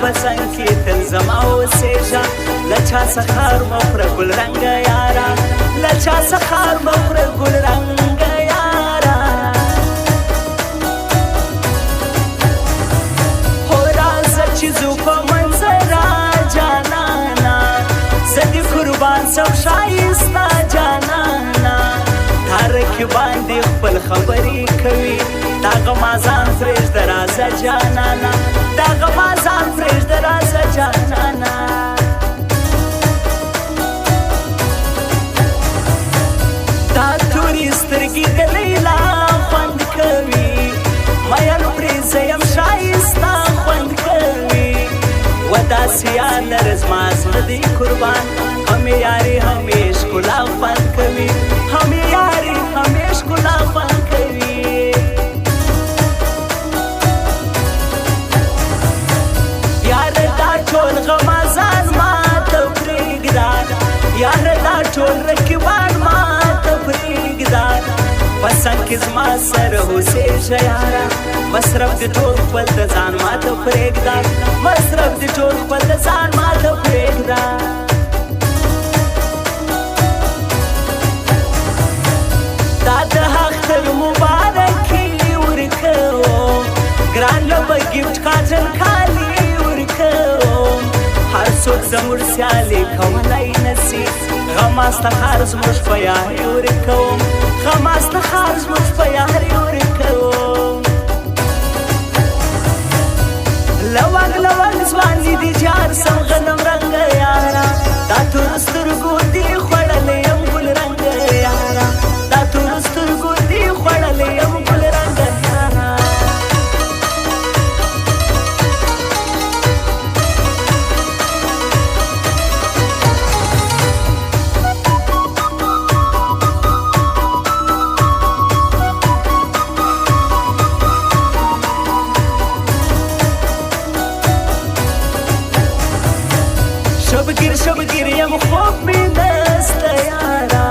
پسند کې تل زما اوسېږه له چا څخه هر مخوره ګل رنګه یاره له چا څخه هر مخوره ګل رنګه یاره هو راځه چې ځو په منظره جانانه زه دې قربان سم ښایسته جانانه تارک باندې خپل خبرې کوي داغه مازان پرېږده راځه جانانه داغه مازان پرېږده راځه جانانه دا تورې سترګې د لیلا خوند کوي مین پرې زه یم ښایسته خوند کوي و داسې یار لره زما زړه دی قربان همې یاري همې ښکلا خوند کوي همې یاري همې ښکلا خوند کوي یاره دا ټول غمازان ماته پرېږده یاره دا ټول رقیبان ماته پرېږده پسند کې زما سره اوسېږه یاره مصرف دې ټول خپل د ځان ماته پرېږده مصرف دې ټول خپل د ځان ماته پرېږده دا د اختر مبارکي ورکوم ګران له به ګفټ کاټن کالي ورکوم هر څوک زموږ سیالي کولی نسي غماسته خار زموږ په یاري ورکوم غماسته خار زموږ په یاري ورکوم لونګ لونګ ځوان دي جار سم غنم رنګه یاره دا تور سترګو دي خوړلی یم ګل رنګه یاره دا تور سترګو دي خوړلی یم ګل رنګه یاره شبگیر یم خوب می نسته یارا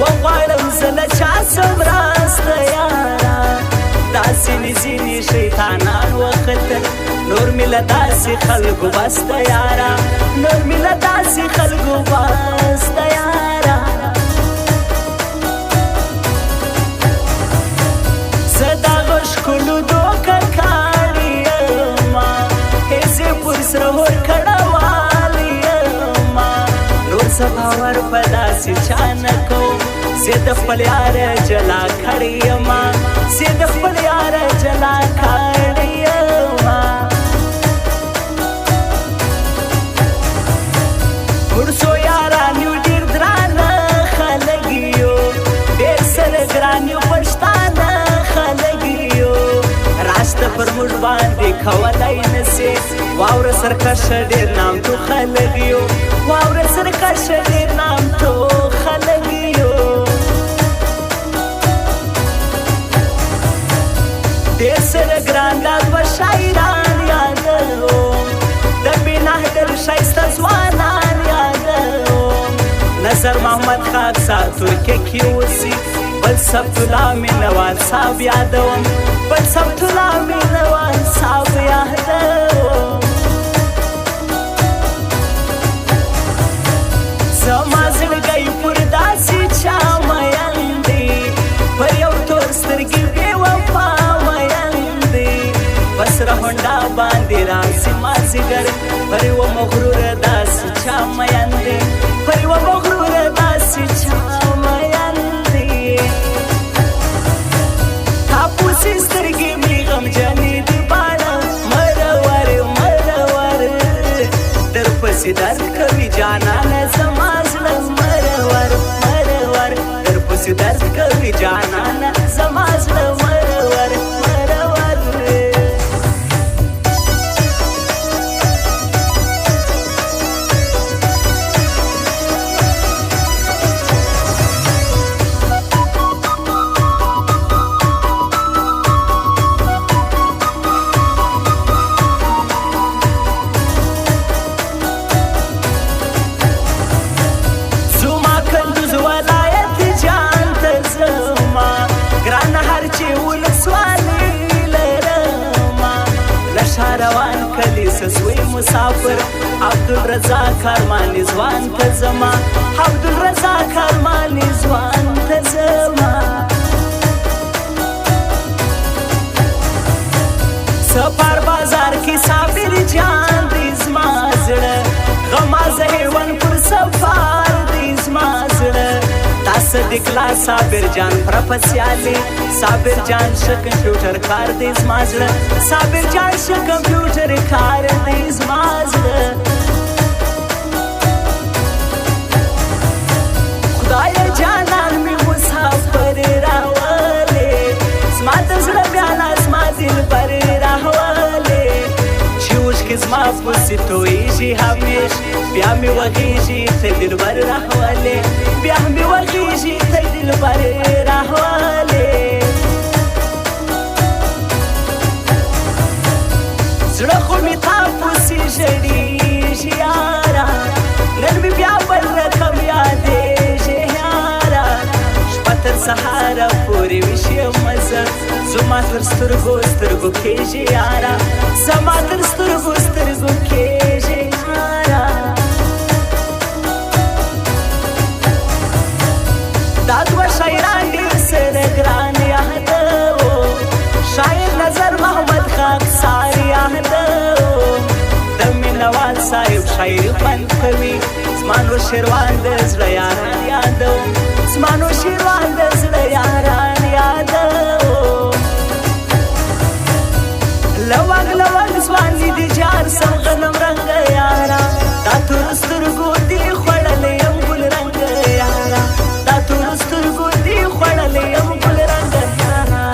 و غواړم زه له چا سم راسته یارا داسې مې ځینې شیطانان وختل نور مې له داسې خلکو بسته یارا نور مې له داسې خلکو بسته یارا زه دغه ښکلو دوکه کاڼي یمه هېڅ یې پر سره ورکړه زه باور په داسې چا نه کوم زه د خپل یاره جلا کړی یمه زه د خپل یاره جلا کړی یمه ورسو یاران یو ډېر درانه خلک یو ډېر سره ګران یو پښتانه خلک یو راسته پر موږ باندې کولی نسي واوره سرکشه ډېر نامتو خلک یو واوره سرکشه ډېر نامتو خلک یو ډېر سره ګران دا دوه شاعران یادوم د بېنهدل ښایسته ځوانان یادوم نظر محمد خاکسا ترکیه کې اوسي بل سبتالله مینوال صاحب یادوم بل سبتالله مینوال صاحب یادوم زما زړګی پر داسې چا مین دی پر یو تور سترګې بې وفا مین دی په سره هونډا باندې راسي مازدیګر پر یوه مغروره داسې چا مین دی پر یوه مغروره داسې چا مین دی تاپوسې سترګې مې غمجنې دي باڼه مرور مرور درپسې درد کوي جانانه زما زړه مرور مرور درپسې درد کوي جانانه زما زړه مرور مرور زما کندوز ولایت جان ته زما سسوی مسافر عبدالرزاق ارمانی ځوان ته زما عبدالرزاق ارمانی ځوان ته زما سپار بازار کی صابر جان دی زما زړه غمازه هیوان پر سفار دی زما زړه صدیق لا صابر جان پروفیسیالي صابر جان ش کمپیوټر کار دی زما زړه صابر جان ش کمپیوټر کار دی زما زړه خدای جانان می مسافر راولې زما د زړه بیا زما دل پر راولې چې اوښکې زما پسې تویږي همیش بیا مې وغېږي ته دلبر راولې بیا مې وغېږي ته دلبر راولې زړه خو مې تا پسې ژړېږي یاره نن مې بیا بل رقم یادېږي یاره شپه تر سهاره پورې ویښ یمه زه زما تر سترګو سترګو کېږي یاره زما تر سترګو سترګو کېږي یاره دا دوه شاعران ډېر سره ګران یادوو شاعر نظر محمد خاکسار یادوو د مینهوال صاحب شاعري خوند کوي زما نور شیروان د زړه یاران یادوو زما نور شیروان د زړه یاران یادوو لونګ لونګ ځوان دي جار سم غنم رنګ یاره دا تور سترګو دي خوړلې یم ګل رنګ یاره دا تور سترګو دي خوړلې یم ګل رنګ یاره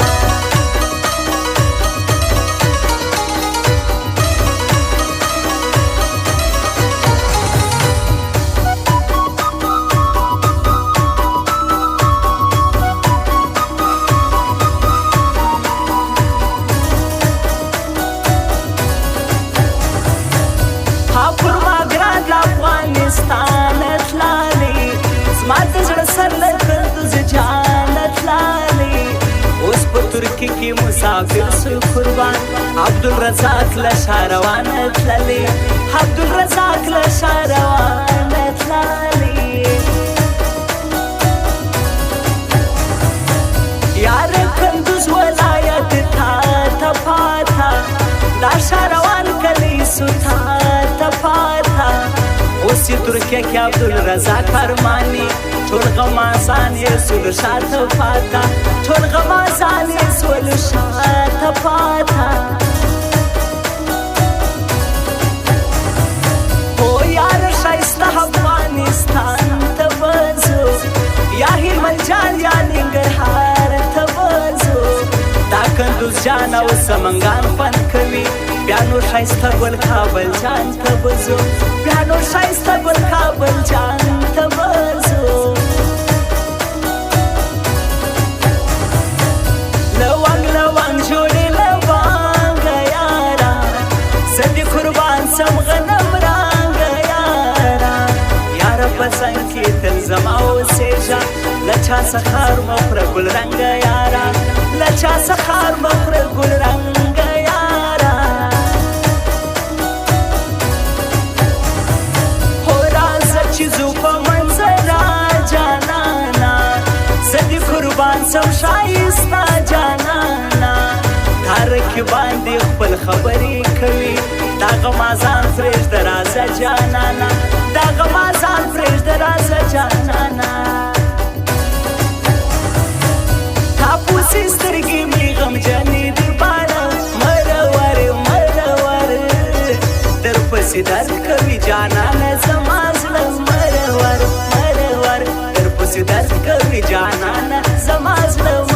ترکی کی مسافر سو قربان عبدالرزاق لشاروان تللی عبدالرزاق لشاروان تللی یار کندوز ولایت تا تپاتا دا شاروان کلی سو تا تپاتا اوسی ترکی کی عبدالرزاق ارمانی ټول غمازان یې سول شاته پاتا ټول غمازان یې سول شاته پاتا او یار ښایسته افغانستان ته وځو یا هلمند جان یا ننګرهار ته وځو دا کندوز جان او سمنګان فن کوي بیا نو ښایسته ګل کابل جان ته وځو بیا نو ښایسته ګل کابل جان ته وځو لونګ لونګ جوړې لونګ یاره زه دې قربان سم غنم رنګ یاره یاره په څنګ کې تل زما اوسېږه له چا څخه مه خوره ګل رنګ یاره له چا څخه مه خوره ګل رنګ یاره هو راځه چې ځو په منظره جانانه زه دې قربان سم ښایسته جانانا تارک باندې خپل خبرې کوي دا غمازان پرېږده راځه جانانا دا غمازان پرېږده راځه جانانا تا پوسې سترګې مې غمجنې دي باڼه مرور مرور درپسې درد کوي جانانه زما زړه مرور مرور درپسې درد کوي جانانه زما زړه